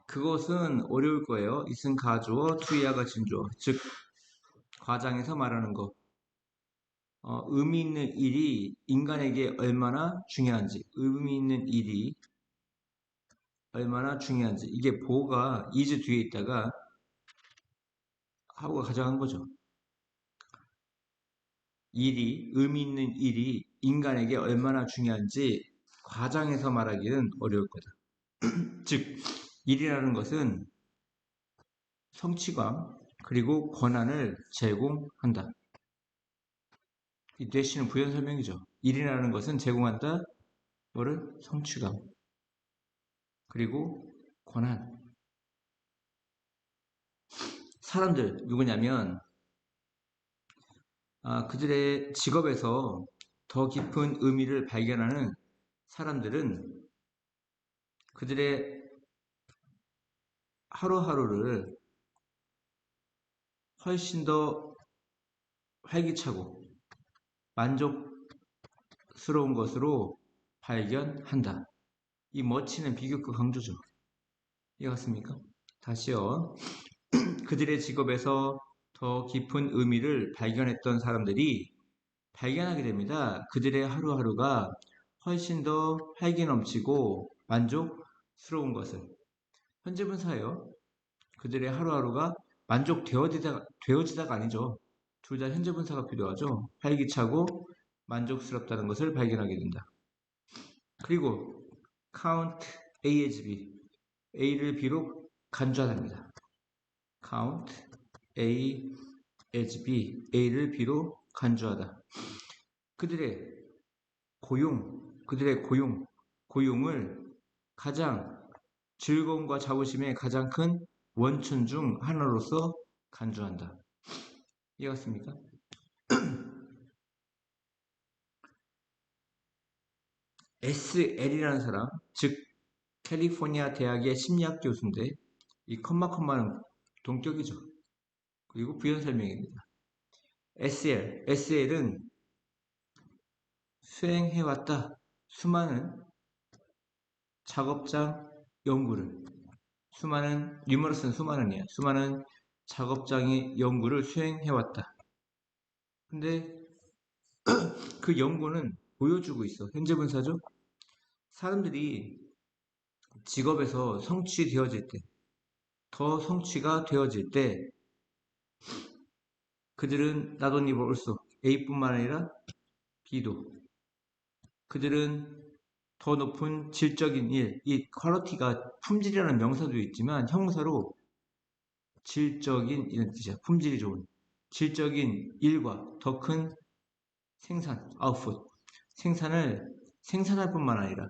그것은 어려울 거예요. 이슨 가주어, 투이아가 진주어. 즉, 과장에서 말하는 거. 의미 있는 일이 인간에게 얼마나 중요한지, 의미 있는 일이 얼마나 중요한지. 이게 보가 is 뒤에 있다가 하고가 가정한 거죠. 의미 있는 일이 인간에게 얼마나 중요한지 과장해서 말하기는 어려울 거다. 즉, 일이라는 것은 성취감, 그리고 권한을 제공한다. 이 대시는 부연 설명이죠. 일이라는 것은 제공한다. 뭐를? 성취감. 그리고 권한. 사람들 누구냐면 그들의 직업에서 더 깊은 의미를 발견하는 사람들은 그들의 하루하루를 훨씬 더 활기차고 만족스러운 것으로 발견한다. 이 멋지는 비교급 강조죠. 이해갔습니까? 다시요. 그들의 직업에서 더 깊은 의미를 발견했던 사람들이 발견하게 됩니다. 그들의 하루하루가 훨씬 더 활기 넘치고 만족스러운 것을. 현재분사예요. 그들의 하루하루가 만족되어지다가 아니죠. 둘 다 현재분사가 필요하죠. 활기차고 만족스럽다는 것을 발견하게 된다. 그리고 count A as B. A를 비록 간주하답니다. count A as B. A를 비록 간주하다. 그들의 고용을 가장 즐거움과 자부심의 가장 큰 원천 중 하나로서 간주한다. 이해갔습니까? SL이라는 사람, 즉 캘리포니아 대학의 심리학 교수인데 이 컴마는 동격이죠. 그리고 부연 설명입니다. SL은 수행해왔다. 수많은 작업장 연구를 유머러스는 수많은이야. 수많은 작업장의 연구를 수행해왔다. 근데 그 연구는 보여주고 있어. 현재분사죠? 사람들이 직업에서 더 성취가 되어질 때, 그들은 not only also A뿐만 아니라 B도. 그들은 더 높은 질적인 일, 이 퀄리티가 품질이라는 명사도 있지만 형사로 질적인 이런 뜻이야. 품질이 좋은. 질적인 일과 더 큰 생산, 아웃풋. 생산할 뿐만 아니라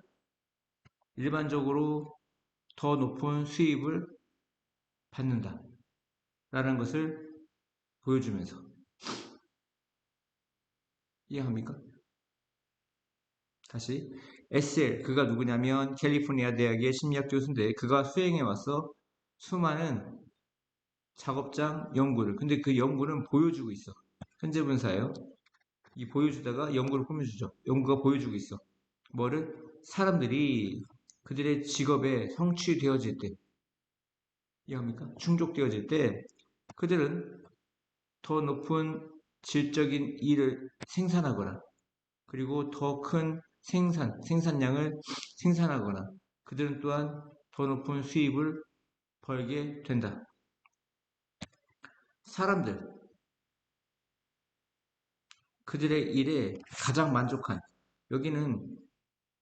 일반적으로 더 높은 수입을 받는다. 라는 것을 보여주면서. 이해합니까? 다시. SL, 그가 누구냐면 캘리포니아 대학의 심리학 교수인데 그가 수행해와서 수많은 작업장 연구를. 근데 그 연구는 보여주고 있어. 현재 분사예요. 이 보여주다가 연구를 꾸며주죠. 연구가 보여주고 있어. 뭐를? 사람들이 그들의 직업에 성취되어질 때, 이해합니까? 충족되어질 때 그들은 더 높은 질적인 일을 생산하거나 그리고 더 큰 생산량을 생산하거나 그들은 또한 더 높은 수입을 벌게 된다. 사람들, 그들의 일에 가장 만족한, 여기는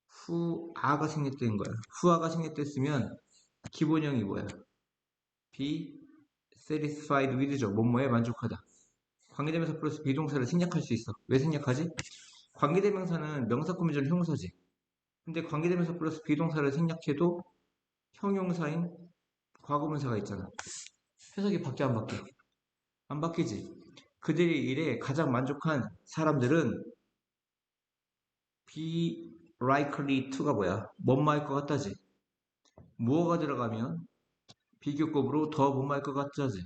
후아가 생략된 거야. 후아가 생략됐으면 기본형이 뭐야? be satisfied with죠. 뭐뭐에 만족하다. 관계대명사 플러스 비동사를 생략할 수 있어. 왜 생략하지? 관계대명사는 명사 꾸며주는 형사지. 근데 관계대명사 플러스 비동사를 생략해도 형용사인 과거분사가 있잖아. 해석이 바뀌어 안 바뀌어? 안 바뀌지. 그들의 일에 가장 만족한 사람들은 be likely to가 뭐야? 뭐뭐할 것 같다지. 무어가 들어가면 비교급으로 더 뭐뭐할 것 같다지.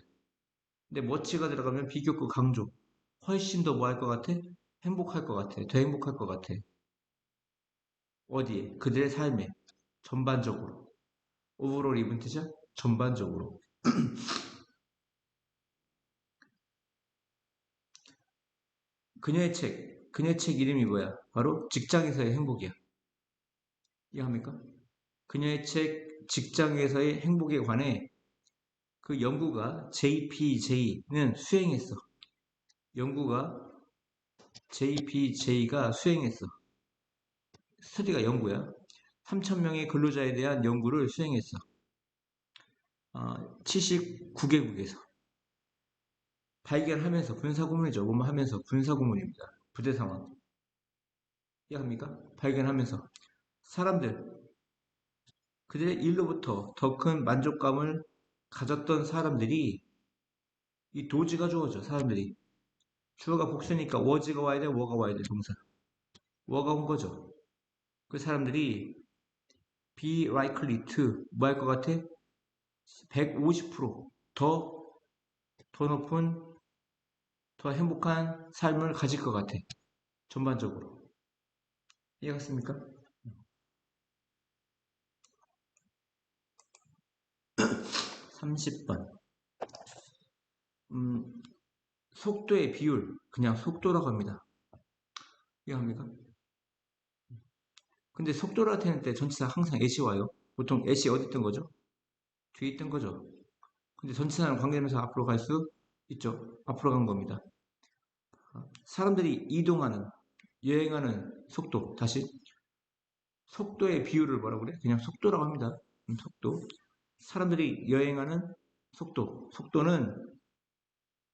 근데 뭐치가 들어가면 비교급 강조. 훨씬 더 뭐 할 것 같아? 행복할 것 같아. 더 행복할 것 같아. 어디에? 그들의 삶에. 전반적으로. 오버롤 이벤트죠? 전반적으로. 그녀의 책 이름이 뭐야? 바로 직장에서의 행복이야. 이해합니까? 그녀의 책 직장에서의 행복에 관해 그 연구가 JPJ는 수행했어. 연구가 JPJ가 수행했어. 스터디가 연구야. 3,000명의 근로자에 대한 연구를 수행했어. 79개국에서. 발견하면서 군사고문이죠. 뭐뭐 하면서 군사고문입니다. 부대 상황. 이해합니까? 발견하면서. 사람들, 그들의 일로부터 더 큰 만족감을 가졌던 사람들이 이 도지가 주어져. 사람들이. 주어가 복수니까 워즈가 와야 돼, 워가 와야 돼, 동사. 워가 온 거죠. 그 사람들이 be likely to 뭐 할 것 같아? 150%더 더 높은 더 행복한 삶을 가질 것 같아. 전반적으로. 이해갔습니까? 30번. 속도의 비율. 그냥 속도라고 합니다. 이해합니까? 근데 속도라 되는 때 전치사 항상 애시 와요. 보통 애시 어디 있던 거죠? 뒤에 있던 거죠. 근데 전치사랑 관계되면서 앞으로 갈 수 있죠. 앞으로 간 겁니다. 사람들이 이동하는, 여행하는 속도. 다시. 속도의 비율을 뭐라고 그래? 그냥 속도라고 합니다. 속도. 사람들이 여행하는 속도. 속도는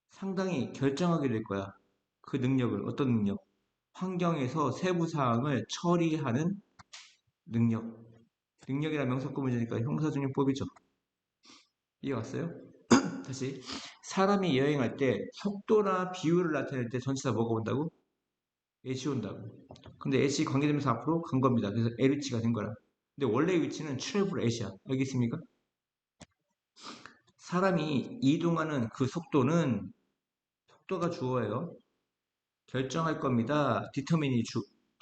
상당히 결정하게 될 거야. 그 능력을. 어떤 능력? 환경에서 세부 사항을 처리하는 능력. 능력이란 명사구문이니까 형사중용법이죠. 이해 왔어요? 다시. 사람이 여행할 때 속도나 비율을 나타낼 때 전치사 뭐가 온다고? 애시 온다고. 근데 애시 관계되면서 앞으로 간 겁니다. 그래서 LH가 된 거라. 근데 원래 위치는 트래블 애시야. 알겠습니까? 사람이 이동하는 그 속도는 속도가 주어예요. 결정할 겁니다. determine이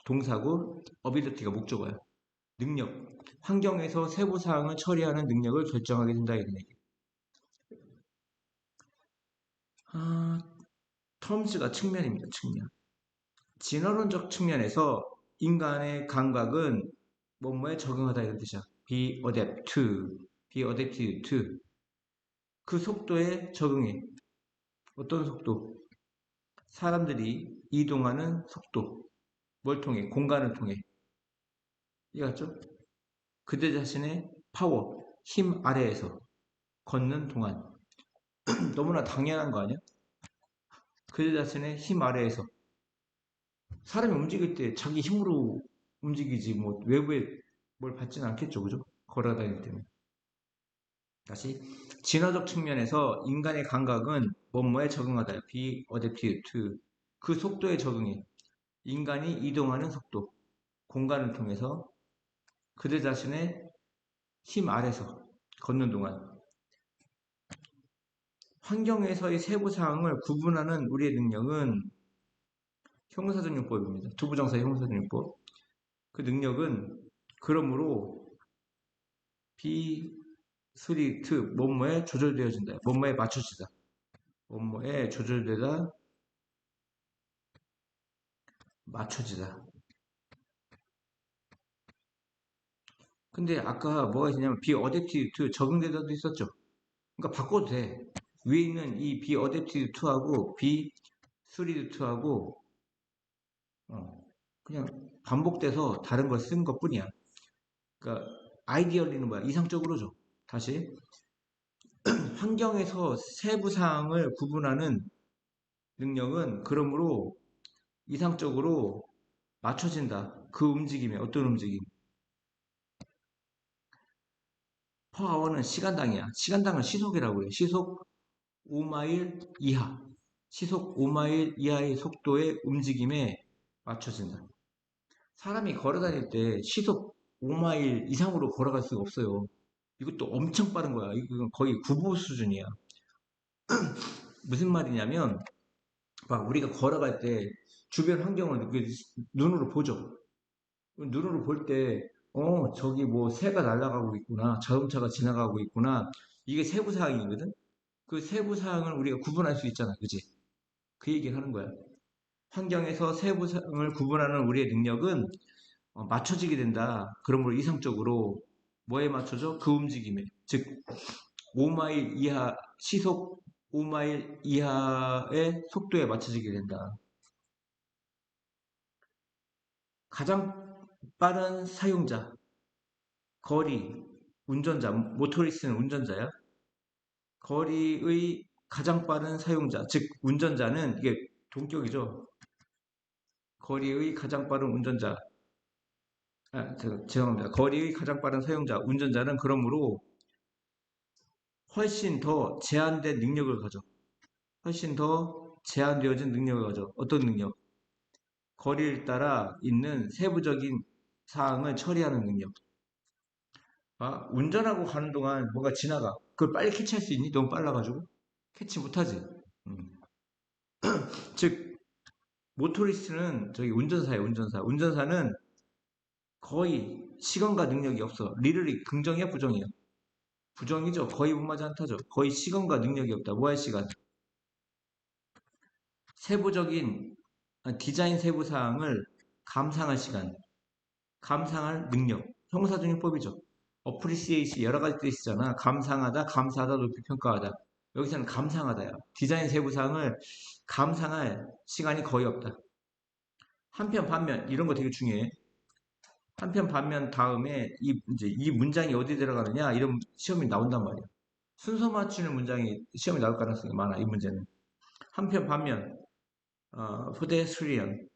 동사고 ability가 목적어야. 능력. 환경에서 세부 사항을 처리하는 능력을 결정하게 된다 이런 얘기. terms가 측면입니다. 측면. 진화론적 측면에서 인간의 감각은 뭐뭐에 적응하다 이런 뜻이야. be adaptive to 그 속도에 적응해. 어떤 속도? 사람들이 이동하는 속도. 뭘 통해? 공간을 통해. 이해갔죠? 그들 자신의 파워, 힘 아래에서 걷는 동안 너무나 당연한 거 아니야? 그들 자신의 힘 아래에서 사람이 움직일 때 자기 힘으로 움직이지 뭐 외부에 뭘 받지는 않겠죠, 그죠? 걸어다닐 때는. 다시 진화적 측면에서 인간의 감각은 뭐뭐에 적응하다. be adaptive to 그 속도에 적응해. 인간이 이동하는 속도, 공간을 통해서 그들 자신의 힘 아래서 걷는 동안 환경에서의 세부 사항을 구분하는 우리의 능력은 형사적용법입니다. 투부정사의 형사적용법. 그 능력은 그러므로 be to 뭐뭐에 조절되어진다. 뭐뭐에 맞춰지다. 뭐뭐에 조절되다 맞춰지다. 근데 아까 뭐가 있냐면 be adaptive to 적응되다도 있었죠. 그러니까 바꿔도 돼. 위에 있는 이 be adaptive to하고 be suited to하고 그냥 반복돼서 다른 걸 쓴 것뿐이야. 그러니까 아이디얼리는 뭐야? 이상적으로죠. 다시 환경에서 세부 사항을 구분하는 능력은 그러므로 이상적으로 맞춰진다. 그 움직임에 어떤 움직임? per hour는 시간당이야. 시간당을 시속이라고 그래. 시속 5마일 이하. 시속 5마일 이하의 속도의 움직임에 맞춰진다. 사람이 걸어 다닐 때 시속 5마일 이상으로 걸어갈 수가 없어요. 이것도 엄청 빠른 거야. 이건 거의 구보 수준이야. 무슨 말이냐면, 막 우리가 걸어갈 때 주변 환경을 눈으로 보죠. 눈으로 볼 때 저기 뭐 새가 날아가고 있구나. 자동차가 지나가고 있구나. 이게 세부 사항이거든? 그 세부 사항을 우리가 구분할 수 있잖아. 그지? 그 얘기를 하는 거야. 환경에서 세부 사항을 구분하는 우리의 능력은 맞춰지게 된다. 그러므로 이상적으로 뭐에 맞춰져? 그 움직임에. 즉, 5마일 이하, 시속 5마일 이하의 속도에 맞춰지게 된다. 가장 빠른 사용자, 거리, 운전자, 모토리스트는 운전자야. 거리의 가장 빠른 사용자, 즉 운전자는 이게 동격이죠. 거리의 가장 빠른 운전자, 죄송합니다. 거리의 가장 빠른 사용자, 운전자는 그러므로 훨씬 더 제한된 능력을 가져. 훨씬 더 제한되어진 능력을 가져. 어떤 능력? 거리를 따라 있는 세부적인 사항을 처리하는 능력. 운전하고 가는 동안 뭐가 지나가. 그걸 빨리 캐치할 수 있니? 너무 빨라가지고. 캐치 못하지. 음. 즉, 모토리스트는 저기 운전사예요, 운전사. 운전사는 거의 시간과 능력이 없어. 리를이 긍정이야, 부정이야? 부정이죠. 거의 못마지 않다죠. 거의 시간과 능력이 없다. 뭐 할 시간? 세부적인 디자인 세부 사항을 감상할 시간, 감상할 능력. 형사중요법이죠. 어프리시에이시 여러 가지 뜻이잖아. 감상하다, 감사하다, 높이 평가하다. 여기서는 감상하다야. 디자인 세부 사항을 감상할 시간이 거의 없다. 한편 반면 이런 거 되게 중요해. 한편 반면 다음에 이제 이 문장이 어디 들어가느냐 이런 시험이 나온단 말이야. 순서 맞추는 문장이 시험에 나올 가능성이 많아. 이 문제는. 한편 반면 pedestrian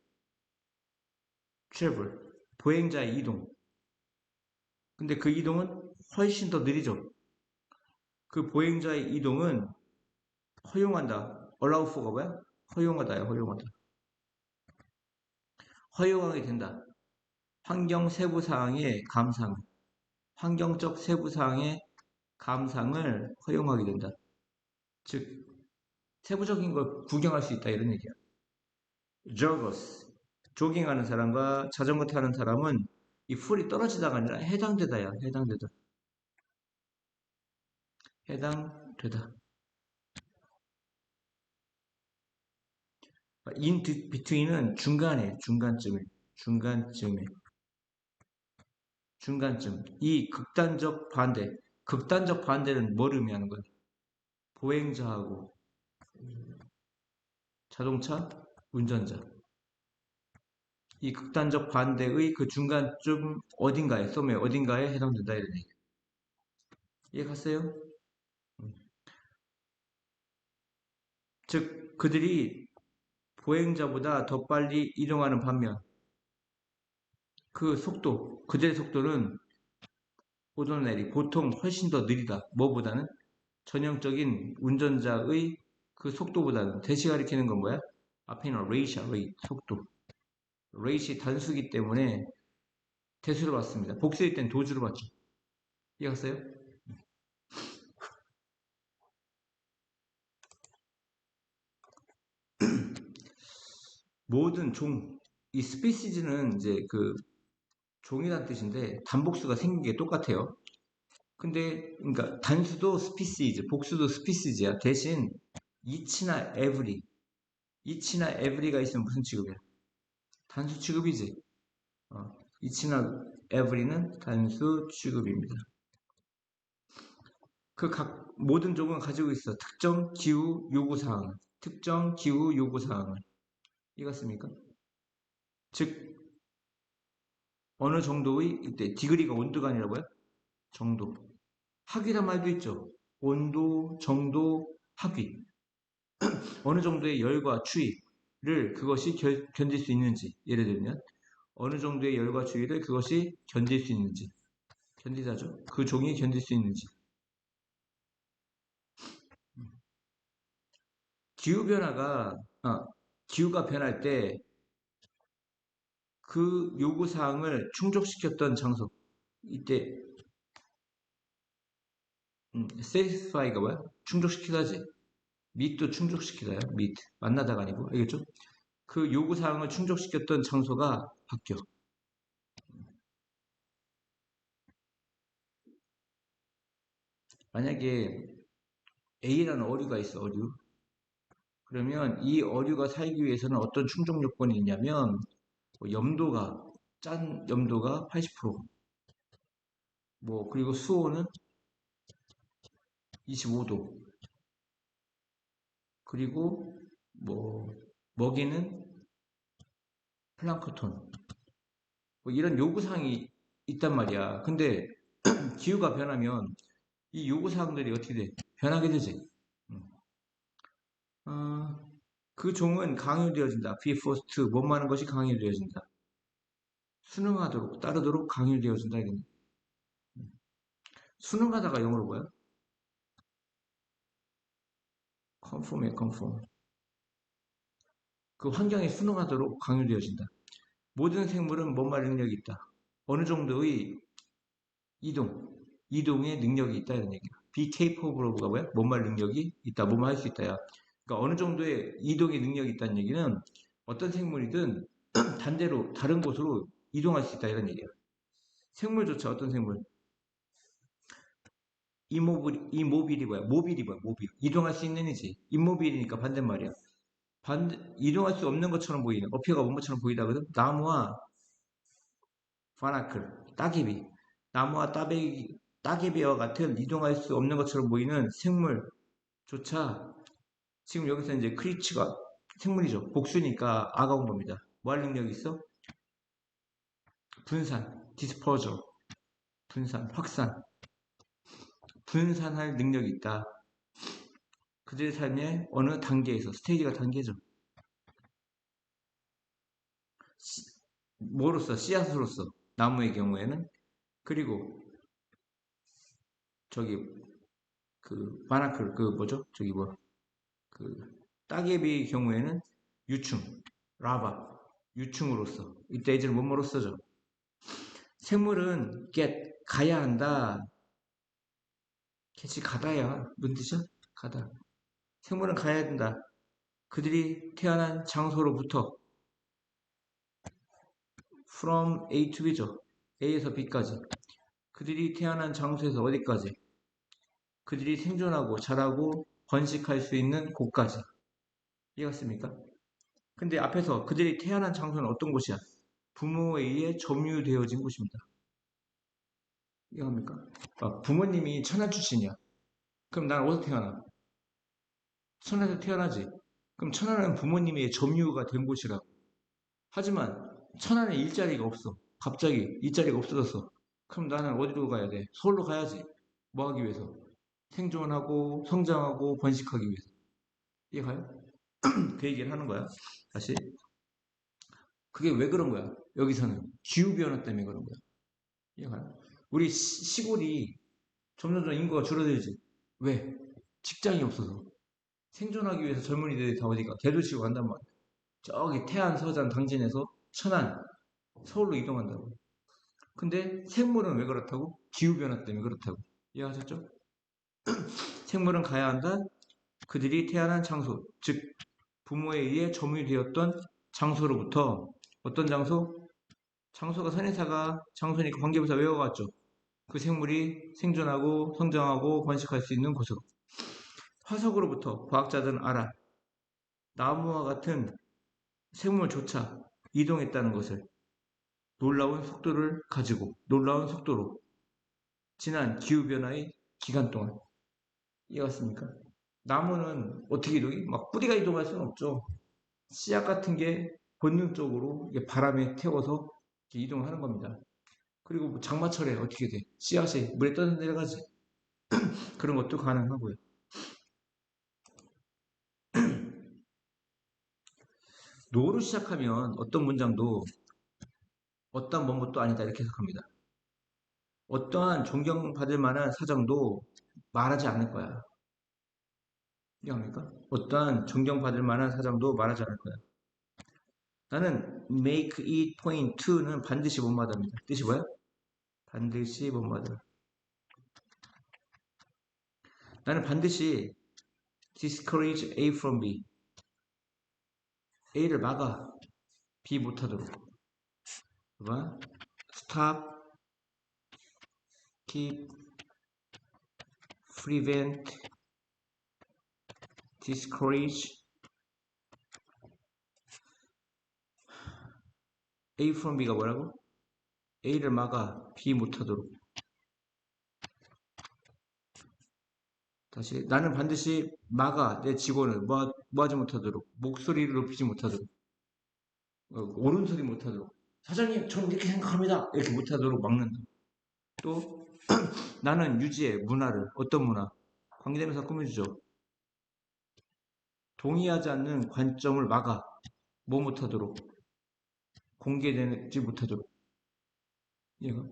travel 보행자의 이동. 근데 그 이동은 훨씬 더 느리죠. 그 보행자의 이동은 허용한다. allow for가 뭐야? 허용하다야. 허용하다. 허용하게 된다. 환경 세부 사항의 감상, 환경적 세부 사항의 감상을 허용하게 된다. 즉 세부적인 걸 구경할 수 있다 이런 얘기야. joggers 조깅하는 사람과 자전거 타는 사람은 이 풀이 떨어지다가 아니라 해당되다야. 해당되다. 해당되다. in between은 중간에 중간쯤에 중간쯤에 중간쯤 이 극단적 반대 극단적 반대는 뭘 의미하는 거야? 보행자하고 자동차 운전자 이 극단적 반대의 그 중간쯤 어딘가에 썸에 어딘가에 해당된다 이런 얘기 이해 갔어요? 즉 그들이 보행자보다 더 빨리 이동하는 반면 그 속도 그들의 속도는 오도내리 보통 훨씬 더 느리다 뭐보다는 전형적인 운전자의 그 속도보다는 대시 가리키는 건 뭐야? 앞에 있는 레이시야 레이 속도 레이시 단수기 때문에 대수로 봤습니다 복수일 땐 도주로 봤죠 이해 갔어요? 모든 종, 이 스피시즈는 이제 그 종이란 뜻인데 단복수가 생긴 게 똑같아요. 근데 그러니까 단수도 스피시즈, 복수도 스피시즈야. 대신 이치나 에브리, 이치나 에브리가 있으면 무슨 취급이야? 단수 취급이지. 이치나 에브리는 단수 취급입니다. 그 각 모든 종은 가지고 있어. 특정 기후 요구 사항을, 특정 기후 요구 사항을. 이해갔습니까? 즉 어느 정도의 이때 디그리가 온도가 아니라고요? 정도. 학위란 말도 있죠. 온도, 정도, 학위. 어느 정도의 열과 추위를 그것이 견딜 수 있는지. 예를 들면 어느 정도의 열과 추위를 그것이 견딜 수 있는지. 견디다죠. 그 종이 견딜 수 있는지. 기후 변화가 기후가 변할 때 그 요구 사항을 충족시켰던 장소. 이때 satisfy가 뭐야? 충족시키다지. meet도 충족시키다야. meet. 만나다가 아니고. 알겠죠? 그 요구사항을 충족시켰던 장소가 바뀌어. 만약에 A라는 어류가 있어, 어류. 그러면 이 어류가 살기 위해서는 어떤 충족 요건이 있냐면, 뭐 짠 염도가 80%, 그리고 수온은 25도, 그리고 먹이는 플랑크톤, 이런 요구사항이 있단 말이야. 근데 기후가 변하면 이 요구사항들이 어떻게 돼? 변하게 되지. 음. 어, 그 종은 강요되어진다. be forced, 뭐뭐 는 것이 강요되어진다. 순응하도록, 따르도록 강요되어진다. 이런. 순응하다가 영어로 뭐야? conform에 conform. 그 환경에 순응하도록 강요되어진다. 모든 생물은 뭔말 능력이 있다. 어느 정도의 이동의 능력이 있다. 이런 얘기야. be capable of가 뭐야? 뭔말 능력이 있다. 뭐뭐 할 수 있다야. 그러니까 어느 정도의 이동의 능력이 있다는 얘기는 어떤 생물이든 단대로 다른 곳으로 이동할 수 있다. 이런 얘기야. 생물조차 어떤 생물? 이모빌이 뭐야? 모빌이 뭐야? 모빌. 이동할 수 있는 이지. 임모빌이니까 반대말이야. 이동할 수 없는 것처럼 보이는, 어폐가 없는 것처럼 보이다거든? 나무와 바나클, 따개비. 나무와 따개비와 같은 이동할 수 없는 것처럼 보이는 생물조차 지금 여기서 이제 크리치가 생물이죠. 복수니까 아가 온 겁니다. 뭐 할 능력이 있어? 분산, 디스퍼저, 분산, 확산, 분산할 능력이 있다. 그들의 삶의 어느 단계에서, 스테이지가 단계죠. 뭐로서? 씨앗으로서. 나무의 경우에는. 그리고 저기 바나클 뭐죠? 그 따개비 경우에는 유충, 라바, 유충으로서. 이때 이제는 뭐뭐로 써죠? 생물은 가야 한다. 개치 가다야. 뭔 뜻이야? 가다. 생물은 가야 된다. 그들이 태어난 장소로부터 from A to B죠. A에서 B까지. 그들이 태어난 장소에서 어디까지? 그들이 생존하고 자라고 번식할 수 있는 곳까지. 이해갔습니까? 근데 앞에서 그들이 태어난 장소는 어떤 곳이야? 부모에 의해 점유되어진 곳입니다. 이해갑니까? 부모님이 천안 출신이야. 그럼 난 어디서 태어나? 천안에서 태어나지. 그럼 천안은 부모님의 점유가 된 곳이라고. 하지만 천안에 일자리가 없어. 갑자기 일자리가 없어졌어. 그럼 나는 어디로 가야 돼? 서울로 가야지. 뭐 하기 위해서? 생존하고 성장하고 번식하기 위해서. 이해가요? 그 얘기를 하는 거야. 다시. 그게 왜 그런 거야? 여기서는 기후변화 때문에 그런 거야. 이해가요? 우리 시골이 점점 인구가 줄어들지. 왜? 직장이 없어서. 생존하기 위해서 젊은이들이 다 어디가? 대도시로 간단 말이야. 저기 태안, 서산, 당진에서 천안, 서울로 이동한다고. 근데 생물은 왜 그렇다고? 기후변화 때문에 그렇다고. 이해하셨죠? 생물은 가야 한다. 그들이 태어난 장소, 즉 부모에 의해 점유되었던 장소로부터 어떤 장소? 장소가 선행사가 장소니까 관계부사 외워갔죠. 그 생물이 생존하고 성장하고 번식할 수 있는 곳으로. 화석으로부터 과학자들은 알아. 나무와 같은 생물조차 이동했다는 것을 놀라운 속도를 가지고 놀라운 속도로 지난 기후변화의 기간 동안. 이해갔습니까? 나무는 어떻게 이동해? 막 뿌리가 이동할 수는 없죠. 씨앗 같은 게 본능적으로 바람에 태워서 이동을 하는 겁니다. 그리고 장마철에 어떻게 돼? 씨앗이 물에 떠내려가지. 그런 것도 가능하고요. 노로 시작하면 어떤 문장도 어떤 먼 것도 아니다 이렇게 해석합니다. 어떠한 존경받을 만한 사정도 말하지 않을 거야. 이해합니까? 어떠한 존경받을 만한 사정도 말하지 않을 거야. 나는 make it point to는 반드시 못마다입니다. 뜻이 뭐야? 반드시 못마다. 나는 반드시 discourage A from B. A를 막아. B 못하도록. 봐봐. stop, keep, prevent, discourage A from B가 뭐라고? A를 막아 B 못하도록. 다시 나는 반드시 막아 내 직원을 뭐하지 못하도록, 목소리를 높이지 못하도록, 옳은 소리 못하도록, 사장님 저는 이렇게 생각합니다 이렇게 못하도록 막는다. 또 나는 유지해 문화를, 어떤 문화? 관계대명사 꾸며주죠. 동의하지 않는 관점을 막아 뭐 못하도록, 공개되지 못하도록. 이해가?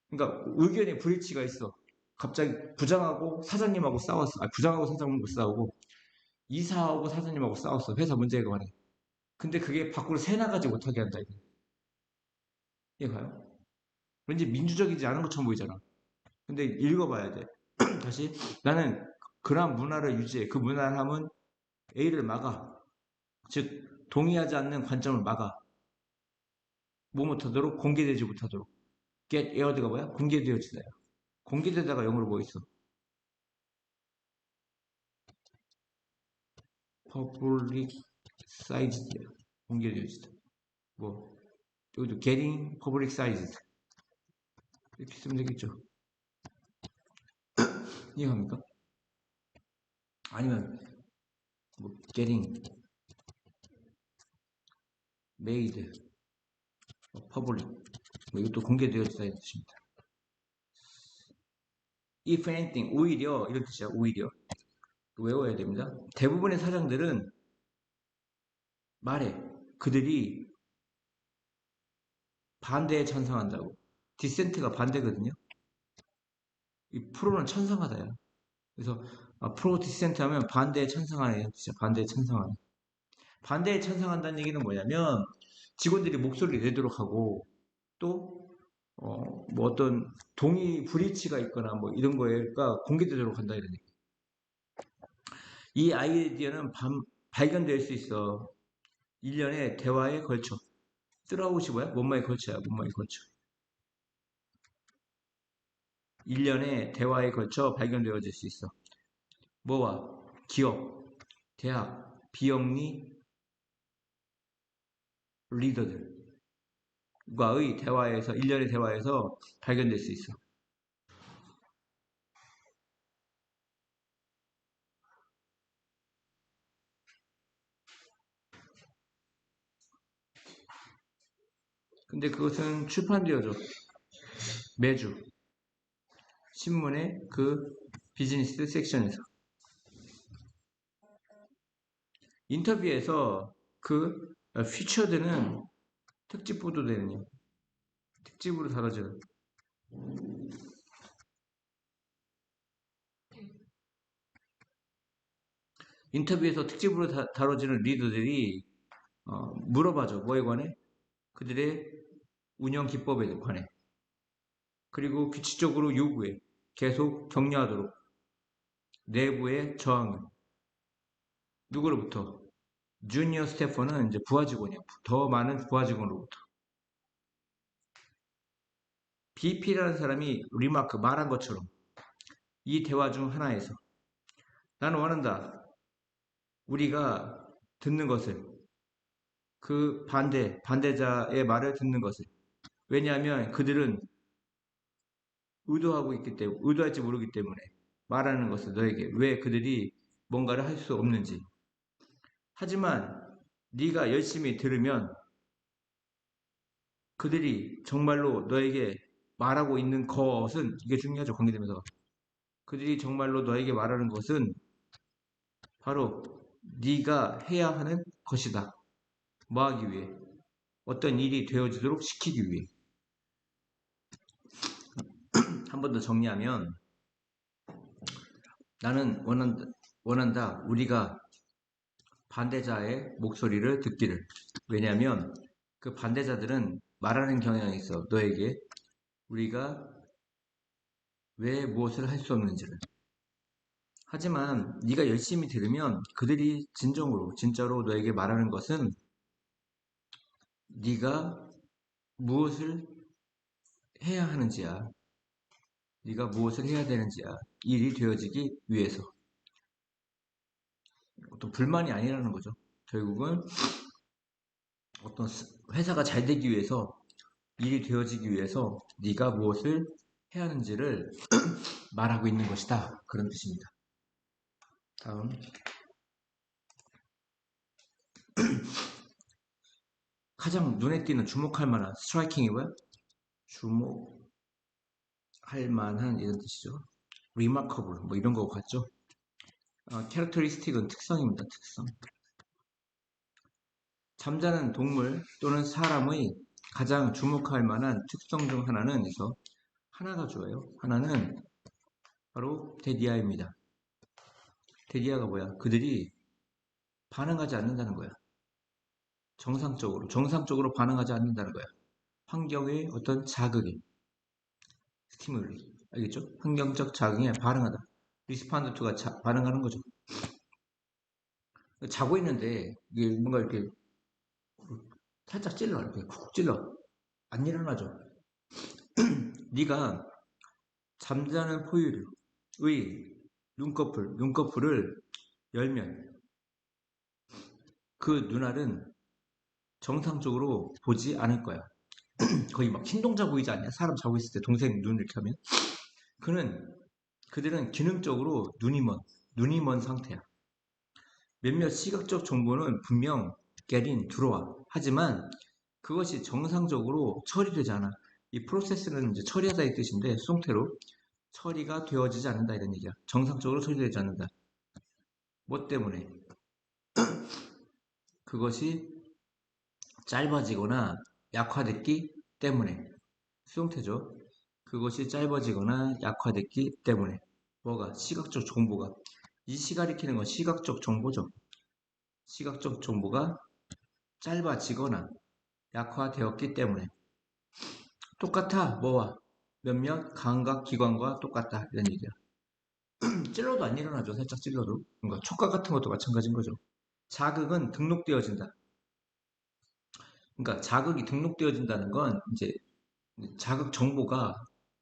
그러니까 의견의 불일치가 있어. 갑자기 부장하고 사장님하고 싸웠어. 부장하고 사장님하고 싸우고 이사하고 사장님하고 싸웠어. 회사 문제에 관해. 근데 그게 밖으로 새나가지 못하게 한다. 이게. 이해가요? 왠지 민주적이지 않은 것처럼 보이잖아. 근데 읽어봐야 돼. 다시 나는 그러한 문화를 유지해. 그 문화함은 A를 막아. 즉 동의하지 않는 관점을 막아. 뭐 못하도록, 공개되지 못하도록. get aired가 뭐야? 공개되어지다야. 공개되다가 영어로 뭐 있어? publicized야. 공개되어지다. 뭐 여기도 getting publicized 이렇게 쓰면 되겠죠. 이해갑니까? 아니면 뭐 getting made public 뭐 이것도 공개되어지다 이런 뜻입니다. if anything 오히려 이런 뜻이야. 오히려 외워야 됩니다. 대부분의 사장들은 말해. 그들이 반대에 찬성한다고. 디센트가 반대거든요. 이 프로는 찬성하다야. 그래서 프로 디센트 하면 반대에 찬성하는 뜻이야. 반대에 찬성하는. 반대에 찬성한다는 얘기는 뭐냐면 직원들이 목소리를 내도록 하고 또 뭐 어떤 동의 불일치가 있거나 뭐 이런 거가 공개되도록 한다 이런 얘기. 이 아이디어는 발견될 수 있어. 1년의 대화에 걸쳐. 쓰라웃이 뭐야? 뭔마에 걸쳐야. 뭔마에 걸쳐. 1년의 대화에 걸쳐 발견되어질 수 있어. 뭐와? 기업, 대학, 비영리 리더들과의 대화에서 1년의 대화에서 발견될 수 있어. 근데 그것은 출판되어져. 매주 신문의 그 비즈니스 섹션에서 인터뷰에서 그 피처드는 특집 보도되는 특집으로 다뤄지는 인터뷰에서 특집으로 다뤄지는 리더들이 물어봐줘. 뭐에 관해? 그들의 운영 기법에 관해. 그리고 규칙적으로 요구해. 계속 격려하도록. 내부의 저항을. 누구로부터? 주니어 스태퍼는 이제 부하 직원이야. 더 많은 부하 직원으로부터. BP라는 사람이 리마크 말한 것처럼 이 대화 중 하나에서 나는 원한다. 우리가 듣는 것을 그 반대자의 말을 듣는 것을. 왜냐하면 그들은 의도하고 있기 때문에, 의도할지 모르기 때문에 말하는 것을 너에게 왜 그들이 뭔가를 할 수 없는지. 하지만 네가 열심히 들으면 그들이 정말로 너에게 말하고 있는 것은 이게 중요하죠. 관계되면서 그들이 정말로 너에게 말하는 것은 바로 네가 해야 하는 것이다. 뭐 하기 위해? 어떤 일이 되어지도록 시키기 위해. 한 번 더 정리하면 나는 원한다. 우리가 반대자의 목소리를 듣기를. 왜냐하면 그 반대자들은 말하는 경향이 있어. 너에게 우리가 왜 무엇을 할 수 없는지를. 하지만 네가 열심히 들으면 그들이 진짜로 너에게 말하는 것은 네가 무엇을 해야 하는지야. 네가 무엇을 해야 되는지야. 일이 되어지기 위해서. 어떤 불만이 아니라는 거죠. 결국은 어떤 회사가 잘 되기 위해서, 일이 되어지기 위해서 네가 무엇을 해야 하는지를 말하고 있는 것이다. 그런 뜻입니다. 다음. 가장 눈에 띄는 주목할 만한 스트라이킹이 뭐야? 주목할 만한 이런 뜻이죠. remarkable 뭐 이런 거 같죠? characteristic은 특성입니다. 특성. 잠자는 동물 또는 사람의 가장 주목할 만한 특성 중 하나는 그래서 하나가 주어요. 하나는 바로 데디아입니다. 데디아가 뭐야? 그들이 반응하지 않는다는 거야. 정상적으로 반응하지 않는다는 거야. 환경의 어떤 자극이, 스티뮬리, 알겠죠? 환경적 자극에 반응하다. 리스판드 투가 반응하는 거죠. 자고 있는데 이게 뭔가 이렇게 살짝 찔러, 이렇게 쿡 찔러. 안 일어나죠. 네가 잠자는 포유류의 눈꺼풀을 열면 그 눈알은 정상적으로 보지 않을 거야. 거의 막 신동자 보이지 않냐? 사람 자고 있을 때 동생 눈 이렇게 하면. 그들은 기능적으로 눈이 먼 상태야. 몇몇 시각적 정보는 분명 들어와. 하지만 그것이 정상적으로 처리되지 않아. 이 프로세스는 이제 처리하다 이 뜻인데 수동태로 처리가 되어지지 않는다 이런 얘기야. 정상적으로 처리되지 않는다. 뭐 때문에? 그것이 짧아지거나 약화됐기 때문에. 수동태죠. 그것이 짧아지거나 약화됐기 때문에. 뭐가? 시각적 정보가. 이 시가 가리키는 건 시각적 정보죠. 시각적 정보가 짧아지거나 약화되었기 때문에. 똑같아. 뭐와? 몇몇 감각기관과 똑같다. 이런 얘기야. 찔러도 안 일어나죠. 살짝 찔러도. 뭔가 촉각 같은 것도 마찬가지인 거죠. 자극은 등록되어진다. 그러니까 자극이 등록되어진다는 건 이제 자극 정보가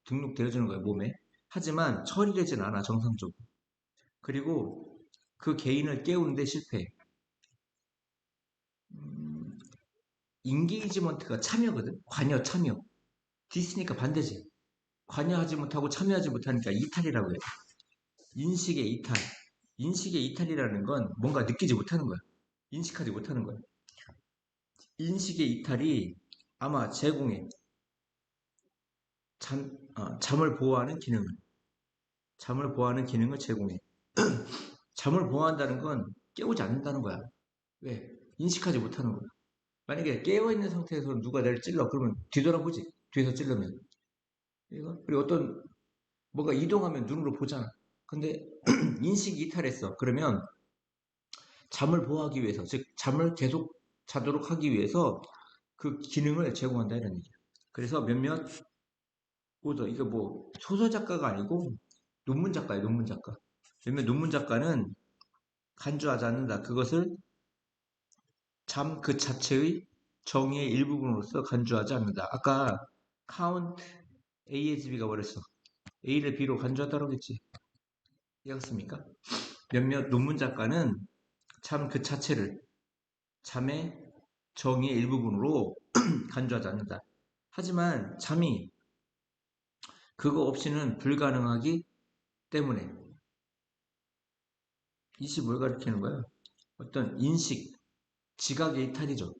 등록되어지는 거예요, 몸에. 하지만 처리되진 않아, 정상적으로. 그리고 그 개인을 깨우는데 실패해. 인게이지먼트가 참여거든? 관여, 참여. 디스니까 반대지. 관여하지 못하고 참여하지 못하니까 이탈이라고 해요. 인식의 이탈. 인식의 이탈이라는 건 뭔가 느끼지 못하는 거야. 인식하지 못하는 거야. 인식의 이탈이 아마 제공해. 잠을 보호하는 기능을 제공해. 잠을 보호한다는 건 깨우지 않는다는 거야. 왜? 인식하지 못하는 거야. 만약에 깨어있는 상태에서 누가 나를 찔러 그러면 뒤돌아보지. 뒤에서 찔르면. 그리고 어떤 뭐가 이동하면 눈으로 보잖아. 근데 인식이 이탈했어. 그러면 잠을 보호하기 위해서, 즉 잠을 계속 자도록 하기 위해서 그 기능을 제공한다 이런 얘기야. 그래서 몇몇 오더 이거 뭐 소설 작가가 아니고 논문 작가예요. 논문 작가. 몇몇 논문 작가는 간주하지 않는다. 그것을 잠 그 자체의 정의의 일부분으로서 간주하지 않는다. 아까 count A의 B가 뭐랬어? A를 B로 간주하다라고 했지. 이해갔습니까? 몇몇 논문 작가는 잠 그 자체를 잠의 정의의 일부분으로 간주하지 않는다. 하지만 잠이 그거 없이는 불가능하기 때문에 이시 뭘 가리키는 거야? 어떤 인식, 지각의 이탈이죠.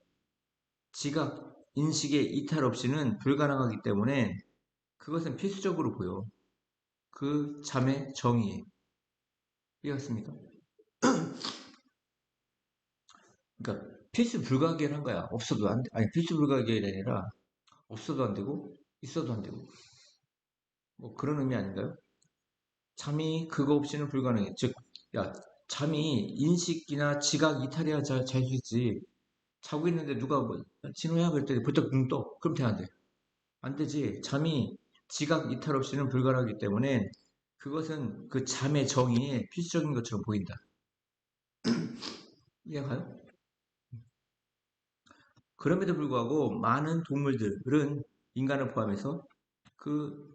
지각, 인식의 이탈 없이는 불가능하기 때문에 그것은 필수적으로 보여. 그 잠의 정의에. 이해갔습니까? 그러니까 필수 불가결한 거야. 없어도 안 돼. 아니 필수 불가결이 아니라 없어도 안 되고 있어도 안 되고 뭐 그런 의미 아닌가요? 잠이 그거 없이는 불가능해. 즉, 야 잠이 인식이나 지각 이탈해야 잘 수 있지. 자고 있는데 누가 뭐 진호야 그럴 때 벌떡 눈 떠. 그럼 돼 안 돼? 안 되지. 잠이 지각 이탈 없이는 불가능하기 때문에 그것은 그 잠의 정의에 필수적인 것처럼 보인다. 이해가요? 그럼에도 불구하고 많은 동물들은 인간을 포함해서 그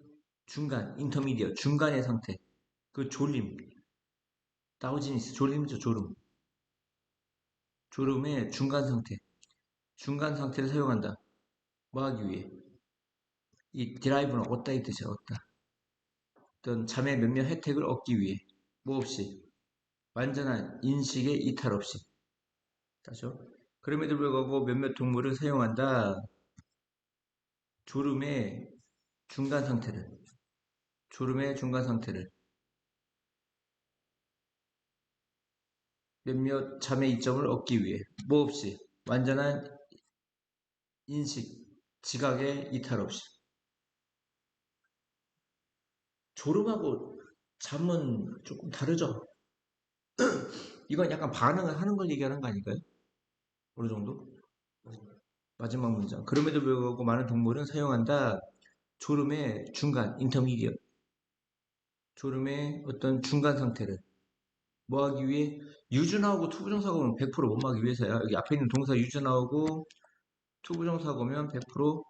중간의 상태, 그 졸림, 다우지니스, 졸림이죠, 졸음. 졸음의 중간 상태. 중간 상태를 사용한다. 뭐 하기 위해? 이 드라이브는 얻다 이 뜻이야, 얻다. 어떤 잠의 몇몇 혜택을 얻기 위해. 뭐 없이. 완전한 인식의 이탈 없이. 다시요. 그럼에도 불구하고 몇몇 동물은 사용한다. 졸음의 중간 상태를. 졸음의 중간 상태를. 몇몇 잠의 이점을 얻기 위해. 뭐 없이. 완전한 인식, 지각의 이탈 없이. 졸음하고 잠은 조금 다르죠? 이건 약간 반응을 하는 걸 얘기하는 거 아닐까요? 어느 정도? 마지막 문장. 그럼에도 불구하고 많은 동물은 사용한다. 졸음의 중간, 인터미디어. 졸음의 어떤 중간 상태를 뭐 하기 위해? 유주나오고 투부정사고는 100%못 막기 위해서야. 여기 앞에 있는 동사 유주나오고 투부정사고면 100%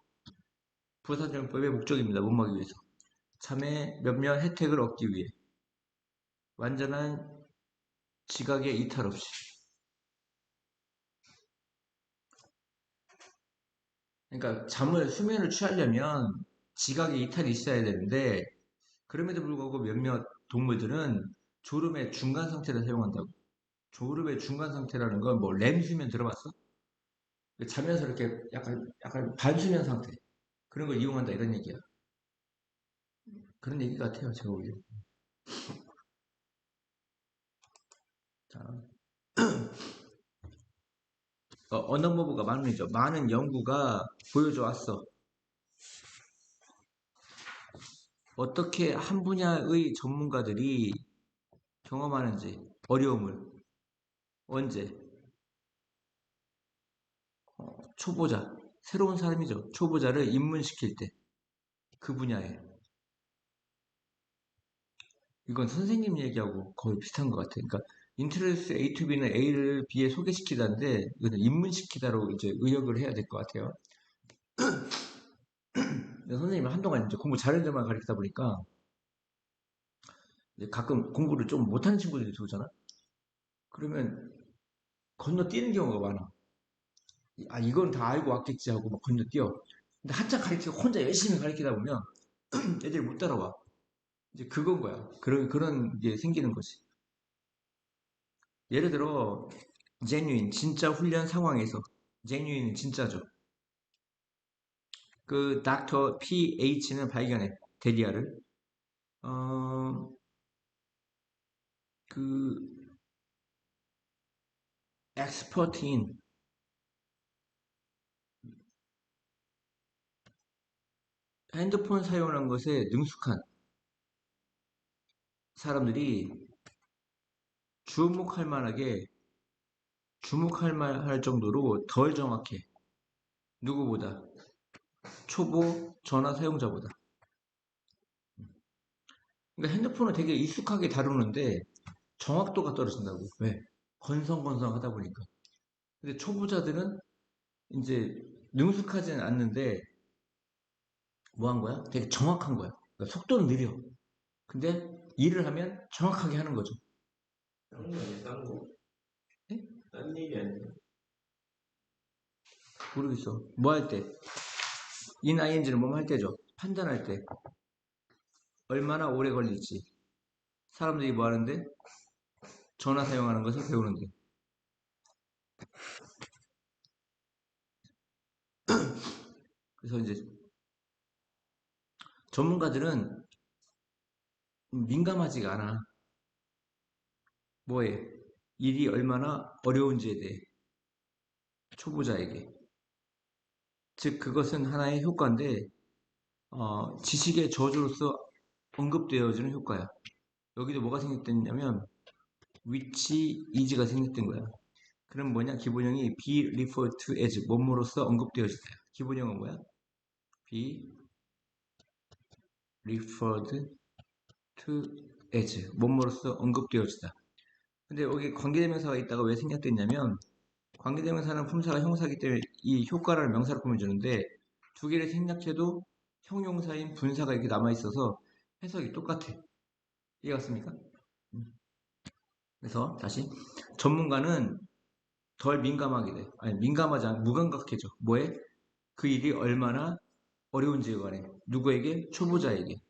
부사정법의 목적입니다. 못 막기 위해서. 잠의 몇몇 혜택을 얻기 위해. 완전한 지각의 이탈 없이. 그러니까 수면을 취하려면 지각의 이탈이 있어야 되는데 그럼에도 불구하고 몇몇 동물들은 졸음의 중간 상태를 사용한다고. 졸음의 중간 상태라는 건 뭐 렘 수면 들어봤어? 자면서 이렇게 약간 반수면 상태 그런 걸 이용한다 이런 얘기야. 그런 얘기 같아요 제가 보기엔. 자, 언어모브가 많은이죠. 많은 연구가 보여줘 왔어. 어떻게 한 분야의 전문가들이 경험하는지 어려움을 언제 초보자 새로운 사람이죠. 초보자를 입문시킬 때 그 분야에 이건 선생님 얘기하고 거의 비슷한 것 같아요. 그러니까 인트로듀스 A to B는 A를 B에 소개시키다인데 이거는 입문시키다로 이제 의역을 해야 될 것 같아요. 선생님은 한동안 이제 공부 잘하는 데만 가르치다 보니까 이제 가끔 공부를 좀 못하는 친구들이 들어오잖아. 그러면 건너뛰는 경우가 많아. 아 이건 다 알고 왔겠지 하고 막 건너뛰어. 근데 한참 가르치고 혼자 열심히 가르치다 보면 애들이 못 따라와. 이제 그건 거야. 그런 게 생기는 거지. 예를 들어 genuine 진짜 훈련 상황에서 genuine은 진짜죠. 그 닥터 PH는 발견해 데리아를 어, 그 expert인 핸드폰 사용하는 것에 능숙한 사람들이 주목할 만하게 주목할 만할 정도로 덜 정확해. 누구보다 초보 전화 사용자보다. 그러니까 핸드폰을 되게 익숙하게 다루는데 정확도가 떨어진다고. 왜? 건성건성 하다 보니까. 근데 초보자들은 이제 능숙하지는 않는데 뭐 한 거야? 되게 정확한 거야. 그러니까 속도는 느려. 근데 일을 하면 정확하게 하는 거죠. 딴거 아니야, 딴 거? 네? 딴 얘기 아니야? 모르겠어. 뭐 할 때? 인ing는 뭐 할 때죠. 판단할 때. 얼마나 오래 걸릴지. 사람들이 뭐 하는데? 전화 사용하는 것을 배우는데. 그래서 이제 전문가들은 민감하지가 않아. 뭐에? 일이 얼마나 어려운지에 대해. 초보자에게. 즉, 그것은 하나의 효과인데, 지식의 저주로서 언급되어지는 효과야. 여기도 뭐가 생겼냐면, 위치 이지가 생겼던 거야. 그럼 뭐냐? 기본형이 be referred to as 뭐뭐로서 언급되어지다. 기본형은 뭐야? be referred to as 뭐뭐로서 언급되어지다. 근데 여기 관계대명사가 있다가 왜 생략됐냐면 관계대명사는 품사가 형사이기 때문에 이 효과를 명사로 꾸며주는데 두 개를 생략해도 형용사인 분사가 이렇게 남아있어서 해석이 똑같아. 이해갔습니까? 그래서 다시 전문가는 덜 민감하게 돼. 아니 민감하지 않아 무감각해져. 뭐에? 그 일이 얼마나 어려운지에 관해. 누구에게? 초보자에게.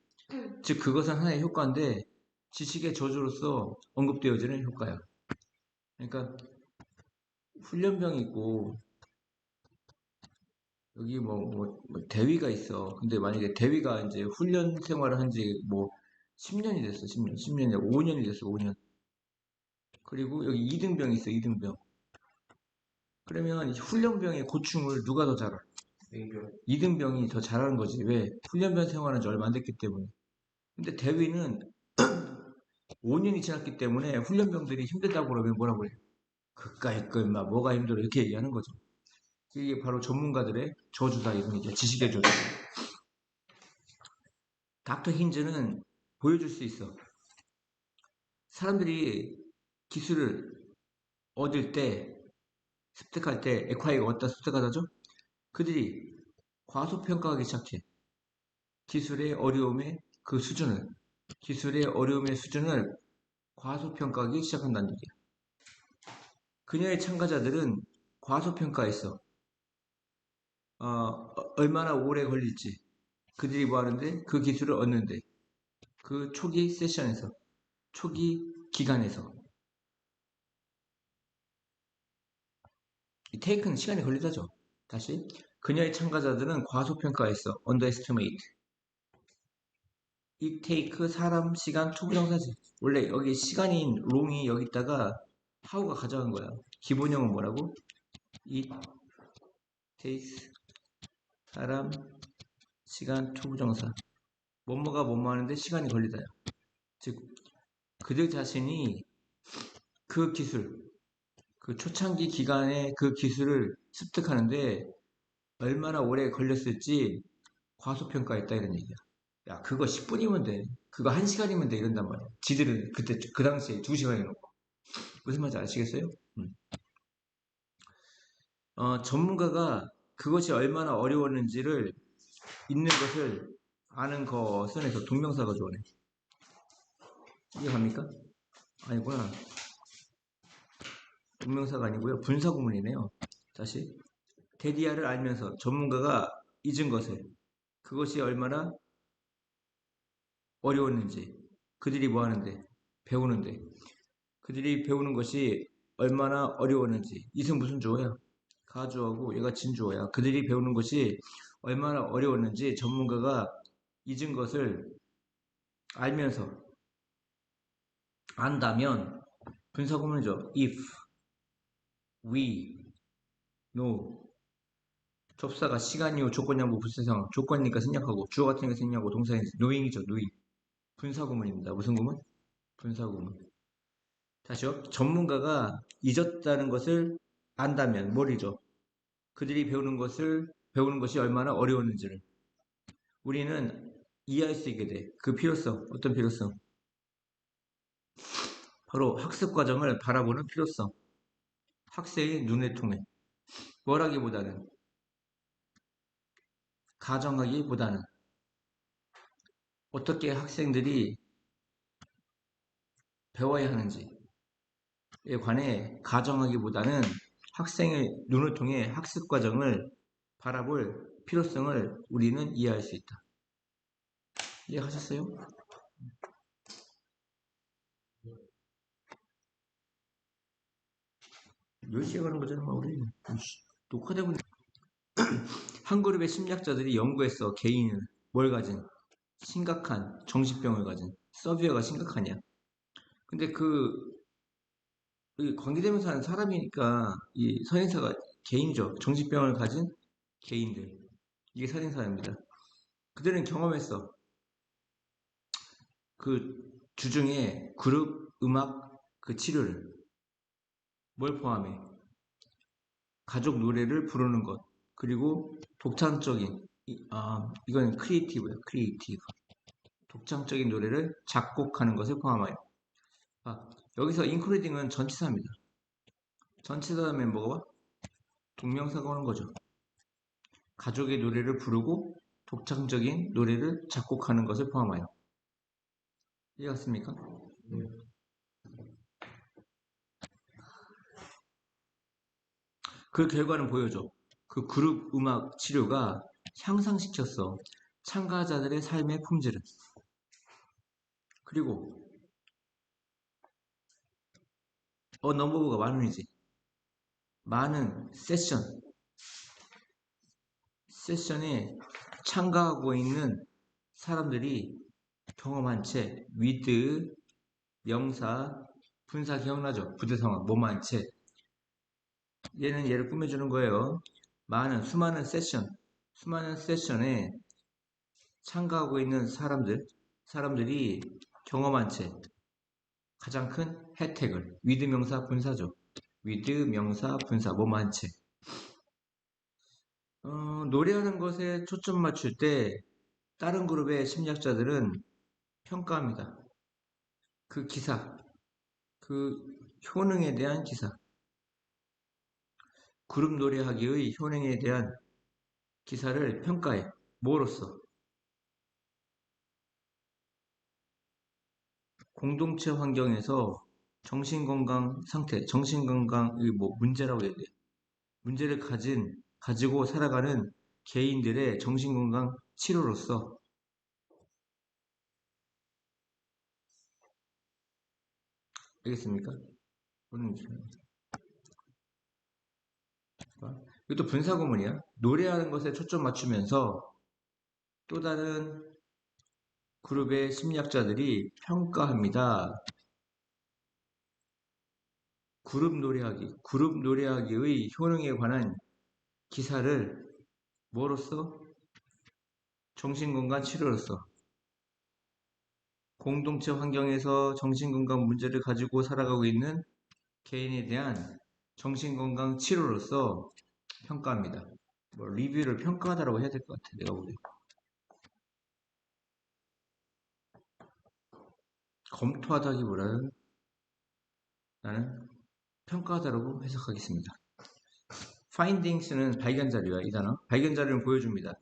즉 그것은 하나의 효과인데 지식의 저주로서 언급되어지는 효과야. 그러니까 훈련병이 있고 여기 뭐 대위가 있어. 근데 만약에 대위가 이제 훈련 생활을 한 지 뭐 10년이 됐어. 10년. 10년이 5년이 됐어. 5년. 그리고 여기 이등병이 있어. 이등병. 그러면 훈련병의 고충을 누가 더 잘 알아? 민규. 이등병이 더 잘하는 거지. 왜? 훈련병 생활한 지 얼마 안 됐기 때문에. 근데 대위는 5년이 지났기 때문에 훈련병들이 힘들다고 그러면 뭐라고 그래? 그까이 거 임마 뭐가 힘들어 이렇게 얘기하는 거죠. 이게 바로 전문가들의 저주다 이런 얘기야. 지식의 저주. 닥터 힌즈는 보여줄 수 있어. 사람들이 기술을 얻을 때 습득할 때 에콰이가 어디다 습득하다죠? 그들이 과소평가하기 시작해. 기술의 어려움의 그 수준을 기술의 어려움의 수준을 과소평가하기 시작한다는 얘기야. 그녀의 참가자들은 과소평가했어. 얼마나 오래 걸릴지 그들이 뭐 하는데 그 기술을 얻는데 그 초기 세션에서 초기 기간에서 이 테이크는 시간이 걸리다죠. 다시 그녀의 참가자들은 과소평가했어. underestimate. 이 테이크 사람 시간 초부정사지. 원래 여기 시간인 롱이 여기다가 하우가 가져간 거야. 기본형은 뭐라고? it takes 사람 시간 초부정사. 뭐뭐가 뭐뭐 하는데 시간이 걸리다요. 즉 그들 자신이 그 기술, 그 초창기 기간에 그 기술을 습득하는데 얼마나 오래 걸렸을지 과소평가했다 이런 얘기야. 야, 그거 10분이면 돼. 그거 1시간이면 돼. 이런단 말이야. 지들은 그때, 그 당시에 2시간 해놓고. 무슨 말인지 아시겠어요? 전문가가 그것이 얼마나 어려웠는지를 있는 것을 아는 것은 해서 동명사가 좋아해. 이해갑니까? 아니구나. 동명사가 아니고요. 분사구문이네요. 다시. 데디아를 알면서 전문가가 잊은 것을 그것이 얼마나 어려웠는지 그들이 뭐 하는데 배우는데 그들이 배우는 것이 얼마나 어려웠는지 이승 무슨 주어야? 가주어고 얘가 진주어야. 그들이 배우는 것이 얼마나 어려웠는지 전문가가 잊은 것을 알면서 안다면 분사구문이죠. If we know 접사가 시간 이후 조건 양보 부사상 조건이니까 생략하고 주어 같은 거 생략하고 동사인 knowing이죠. knowing 분사구문입니다. 무슨 구문? 분사구문. 다시요. 전문가가 잊었다는 것을 안다면 뭘 잊어? 그들이 배우는 것이 얼마나 어려웠는지를 우리는 이해할 수 있게 돼. 그 필요성, 어떤 필요성? 바로 학습 과정을 바라보는 필요성. 학생의 눈에 통해. 뭘 하기보다는, 가정하기보다는, 어떻게 학생들이 배워야 하는지에 관해 가정하기보다는 학생의 눈을 통해 학습 과정을 바라볼 필요성을 우리는 이해할 수 있다. 이해하셨어요? 몇 시에 가는 거잖아, 우리. 녹화되고 한 그룹의 심리학자들이 연구했어. 개인은 뭘 가진? 심각한 정신병을 가진. 서비어가 심각하냐? 근데 이 관계되면서 하는 사람이니까 이 선행사가 개인이죠. 정신병을 가진 개인들. 이게 선행사입니다. 그들은 경험했어. 그 주중에 그룹 음악 그 치료를 뭘 포함해? 가족 노래를 부르는 것. 그리고 독창적인 이건 크리에이티브예요. 크리에이티브. 독창적인 노래를 작곡하는 것을 포함하여. 여기서 including은 전치사입니다. 전치사 다음에 뭐가 와? 동명사가 오는 거죠. 가족의 노래를 부르고 독창적인 노래를 작곡하는 것을 포함하여. 이해갔습니까? 그 결과는 보여줘. 그 그룹 음악 치료가 향상시켰어. 참가자들의 삶의 품질을. 그리고 넘버가 많은이지. 많은 세션에 참가하고 있는 사람들이 경험한 채 with 명사 분사 기억나죠? 부대 상황 뭐만 채 얘는 얘를 꾸며주는 거예요. 수많은 세션에 참가하고 있는 사람들이 경험한 채 가장 큰 혜택을 with 명사 분사죠. with 명사 분사 뭐만 채 노래하는 것에 초점 맞출 때 다른 그룹의 심리학자들은 평가합니다. 그 기사, 그 효능에 대한 기사, 그룹 노래하기의 효능에 대한 기사를 평가해. 뭐로써? 공동체 환경에서 정신건강 상태, 정신건강의 뭐 문제라고 해야 돼. 문제를 가지고 살아가는 개인들의 정신건강 치료로서 알겠습니까? 이것도 분사구문이야. 노래하는 것에 초점 맞추면서 또 다른 그룹의 심리학자들이 평가합니다. 그룹 노래하기의 효능에 관한 기사를 뭐로써? 정신건강 치료로서 공동체 환경에서 정신건강 문제를 가지고 살아가고 있는 개인에 대한 정신건강 치료로서 평가합니다. 뭐 리뷰를 평가하다라고 해야 될 것 같아. 내가 보기엔. 검토하다기보다는 나는 평가하다라고 해석하겠습니다. findings는 발견 자료야, 이 단어. 발견 자료는 보여줍니다.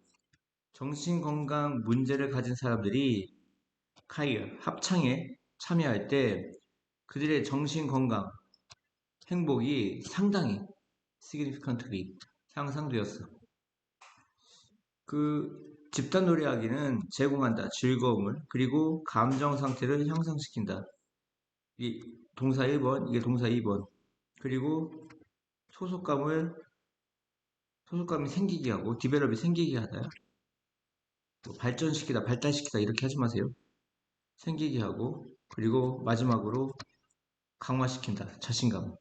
정신건강 문제를 가진 사람들이 카이어 합창에 참여할 때 그들의 정신건강 행복이 상당히 significantly 향상되었어. 그 집단 노래하기는 제공한다. 즐거움을 그리고 감정 상태를 향상시킨다. 이 동사 1번, 이게 동사 2번. 그리고 소속감이 생기게 하고 디벨롭이 생기게 하다. 발전시키다, 발달시키다 이렇게 하지 마세요. 생기게 하고 그리고 마지막으로 강화시킨다. 자신감.